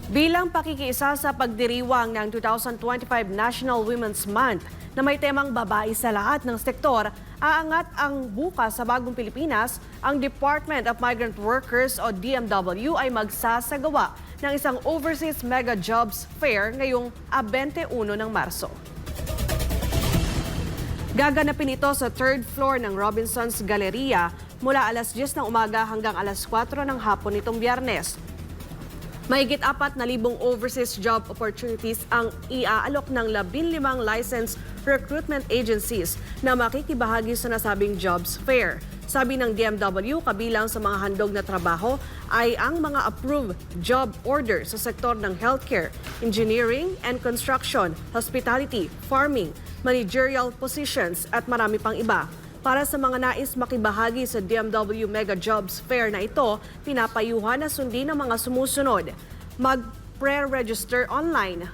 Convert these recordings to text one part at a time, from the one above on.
Bilang pakikiisa sa pagdiriwang ng 2025 National Women's Month na may temang babae sa lahat ng sektor, aangat ang bukas sa Bagong Pilipinas, ang Department of Migrant Workers o DMW ay magsasagawa ng isang Overseas Mega Jobs Fair ngayong 21 ng Marso. Gaganapin ito sa third floor ng Robinson's Galleria mula alas 10 ng umaga hanggang alas 4 ng hapon nitong Biyernes. Mahigit 4,000 overseas job opportunities ang iaalok ng 15 licensed recruitment agencies na makikibahagi sa nasabing jobs fair. Sabi ng DMW, kabilang sa mga handog na trabaho ay ang mga approved job order sa sektor ng healthcare, engineering and construction, hospitality, farming, managerial positions at marami pang iba. Para sa mga nais makibahagi sa DMW Mega Jobs Fair na ito, pinapayuhan na sundin ang mga sumusunod. Mag-pre-register online.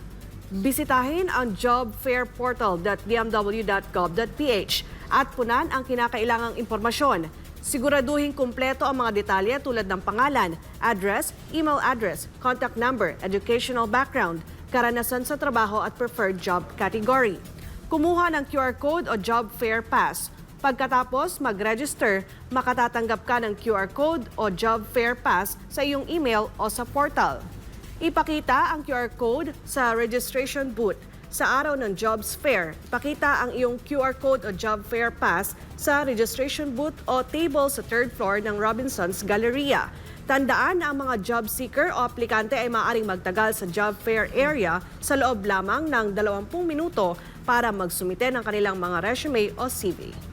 Bisitahin ang jobfairportal.dmw.gov.ph at punan ang kinakailangang impormasyon. Siguraduhin kumpleto ang mga detalye tulad ng pangalan, address, email address, contact number, educational background, karanasan sa trabaho at preferred job category. Kumuha ng QR code o job fair pass. Pagkatapos mag-register, makatatanggap ka ng QR code o job fair pass sa iyong email o sa portal. Ipakita ang QR code sa registration booth. Sa araw ng jobs fair, pakita ang iyong QR code o job fair pass sa registration booth o table sa third floor ng Robinson's Galleria. Tandaan na ang mga job seeker o aplikante ay maaaring magtagal sa job fair area sa loob lamang ng 20 minuto para magsumite ng kanilang mga resume o CV.